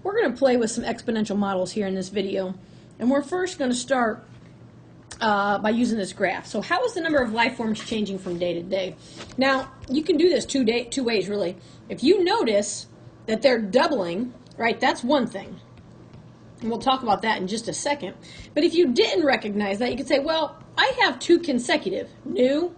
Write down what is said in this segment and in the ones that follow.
We're going to play with some exponential models here in this video. And we're first going to start by using this graph. So how is the number of life forms changing from day to day? Now, you can do this two ways, really. If you notice that they're doubling, right, that's one thing. And we'll talk about that in just a second. But if you didn't recognize that, you could say, well, I have two consecutive, new,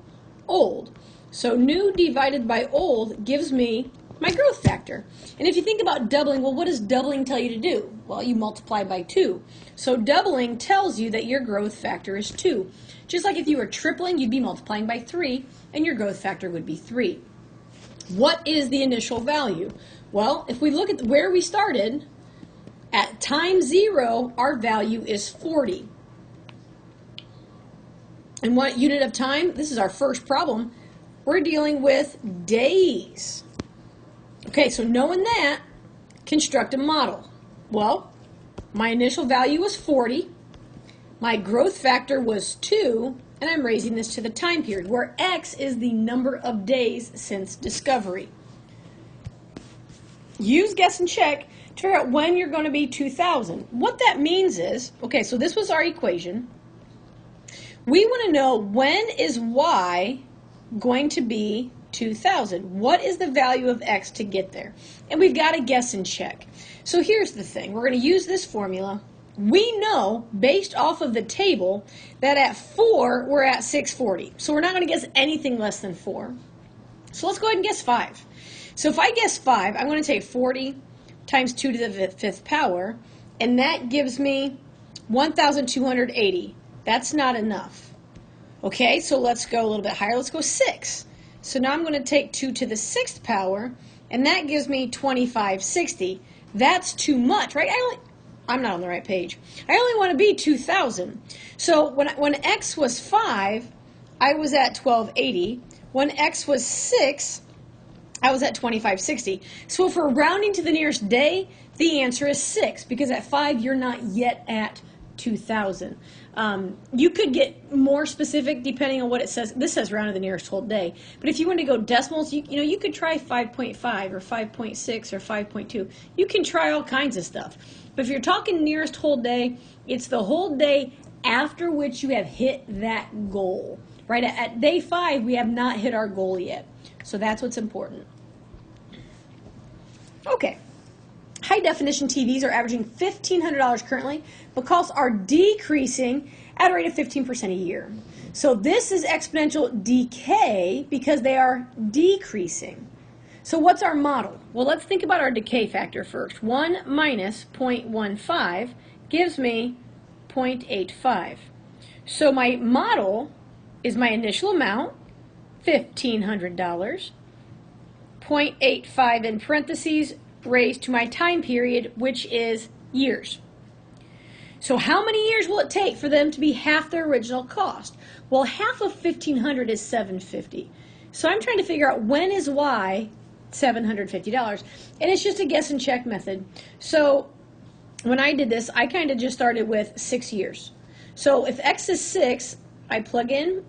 old. So new divided by old gives me my growth factor. And if you think about doubling, well, what does doubling tell you to do? Well, you multiply by 2. So doubling tells you that your growth factor is 2. Just like if you were tripling, you'd be multiplying by 3, and your growth factor would be 3. What is the initial value? Well, if we look at where we started, at time 0, our value is 40. And what unit of time? This is our first problem. We're dealing with days. Okay, so knowing that, construct a model. Well, my initial value was 40. My growth factor was 2, and I'm raising this to the time period, where X is the number of days since discovery. Use guess and check to figure out when you're going to be 2,000. What that means is, okay, so this was our equation. We want to know when is Y going to be 2,000. What is the value of X to get there? And we've got to guess and check. So here's the thing. We're going to use this formula. We know, based off of the table, that at 4, we're at 640. So we're not going to guess anything less than 4. So let's go ahead and guess 5. So if I guess 5, I'm going to take 40 times 2 to the 5th power, and that gives me 1,280. That's not enough. Okay, so let's go a little bit higher. Let's go 6. So now I'm going to take 2 to the 6th power, and that gives me 2560. That's too much, right? I'm not on the right page. I only want to be 2,000. So when X was 5, I was at 1280. When X was 6, I was at 2560. So if we're rounding to the nearest day, the answer is 6, because at 5, you're not yet at 2,000. You could get more specific depending on what it says. This says round to the nearest whole day. But if you want to go decimals, you could try 5.5 or 5.6 or 5.2. You can try all kinds of stuff. But if you're talking nearest whole day, it's the whole day after which you have hit that goal. Right? At day 5, we have not hit our goal yet. So that's what's important. Okay. High definition TVs are averaging $1,500 currently, but costs are decreasing at a rate of 15% a year. So this is exponential decay because they are decreasing. So what's our model? Well, let's think about our decay factor first. 1 minus 0.15 gives me 0.85. So my model is my initial amount, $1,500, 0.85 in parentheses, raised to my time period, which is years. So how many years will it take for them to be half their original cost? Well, half of 1,500 is $750. So I'm trying to figure out when is Y $750. And it's just a guess and check method. So when I did this, I kind of just started with 6 years. So if X is 6, I plug in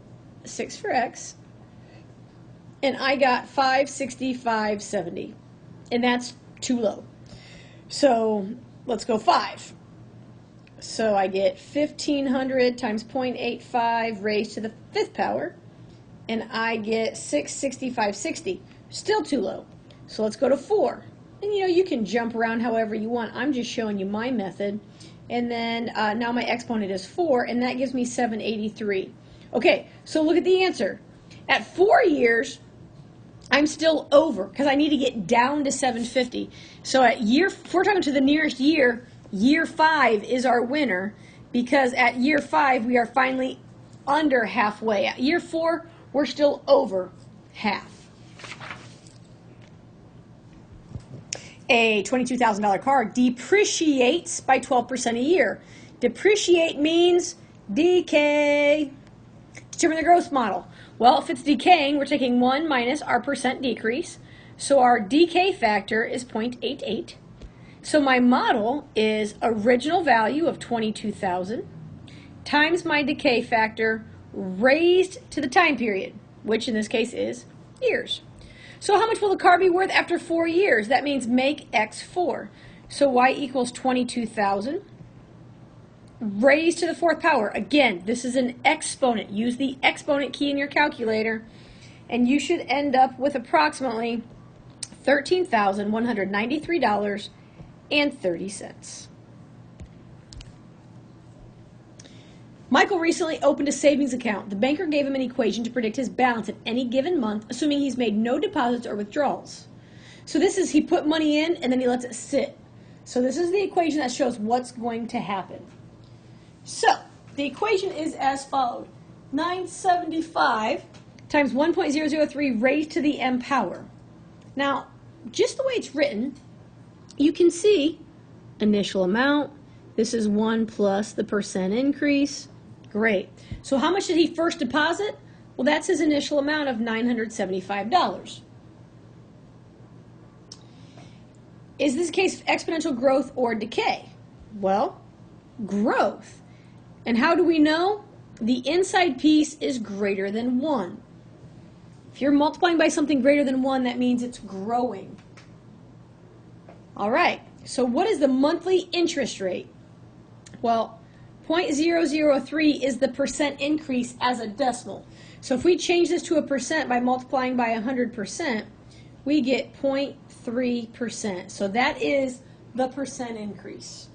6 for X, and I got 565.70. And that's too low. So let's go 5. So I get 1,500 times 0.85 raised to the 5th power, and I get 665.60. Still too low. So let's go to 4. And you can jump around however you want. I'm just showing you my method. And then now my exponent is 4, and that gives me 783. Okay, so look at the answer. At 4 years, I'm still over because I need to get down to 750. So if we're talking to the nearest year, year 5 is our winner, because at year 5 we are finally under halfway. At year 4, we're still over half. A $22,000 car depreciates by 12% a year. Depreciate means decay. Determine the growth model. Well, if it's decaying, we're taking 1 minus our percent decrease. So our decay factor is 0.88. So my model is original value of 22,000 times my decay factor raised to the time period, which in this case is years. So how much will the car be worth after 4 years? That means make X 4. So y equals 22,000 raised to the fourth power. Again, this is an exponent. Use the exponent key in your calculator, and you should end up with approximately $13,193.30. Michael recently opened a savings account. The banker gave him an equation to predict his balance at any given month, assuming he's made no deposits or withdrawals. So this is, he put money in and then he lets it sit. So this is the equation that shows what's going to happen. So the equation is as followed. 975 times 1.003 raised to the m power. Now, just the way it's written, you can see initial amount. This is 1 plus the percent increase. Great. So how much did he first deposit? Well, that's his initial amount of $975. Is this a case of exponential growth or decay? Well, growth. And how do we know? The inside piece is greater than 1. If you're multiplying by something greater than 1, that means it's growing. All right, so what is the monthly interest rate? Well, 0.003 is the percent increase as a decimal. So if we change this to a percent by multiplying by 100%, we get 0.3%. So that is the percent increase.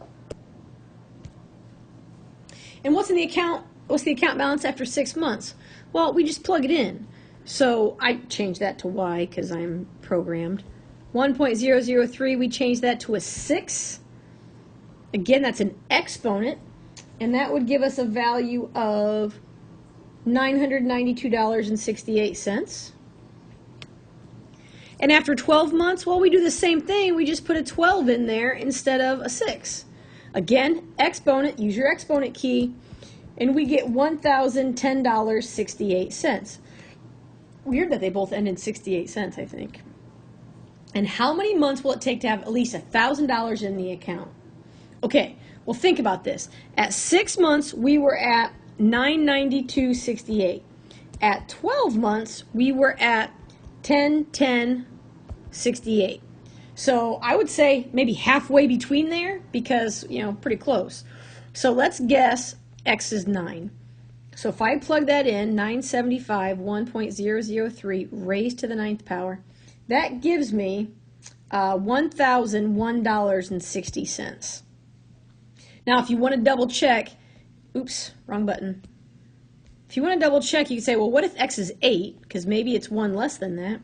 And what's in the account? What's the account balance after 6 months? Well, we just plug it in. So I changed that to y because I'm programmed. 1.003, we change that to a 6. Again, that's an exponent. And that would give us a value of $992.68. And after 12 months, well, we do the same thing. We just put a 12 in there instead of a 6. Again, exponent, use your exponent key, and we get $1,010.68. Weird that they both end in 68 cents, I think. And how many months will it take to have at least $1,000 in the account? Okay, well, think about this. At 6 months, we were at $992.68. At 12 months, we were at $1,010.68. So I would say maybe halfway between there because, pretty close. So let's guess x is 9. So if I plug that in, 975, 1.003 raised to the 9th power, that gives me $1,001.60. Now, if you want to double check, oops, wrong button. If you want to double check, you can say, well, what if x is 8? Because maybe it's 1 less than that.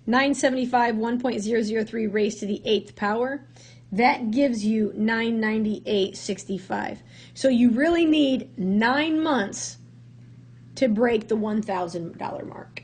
975, 1.003 raised to the 8th power. That gives you 998.65. So you really need 9 months to break the $1,000 mark.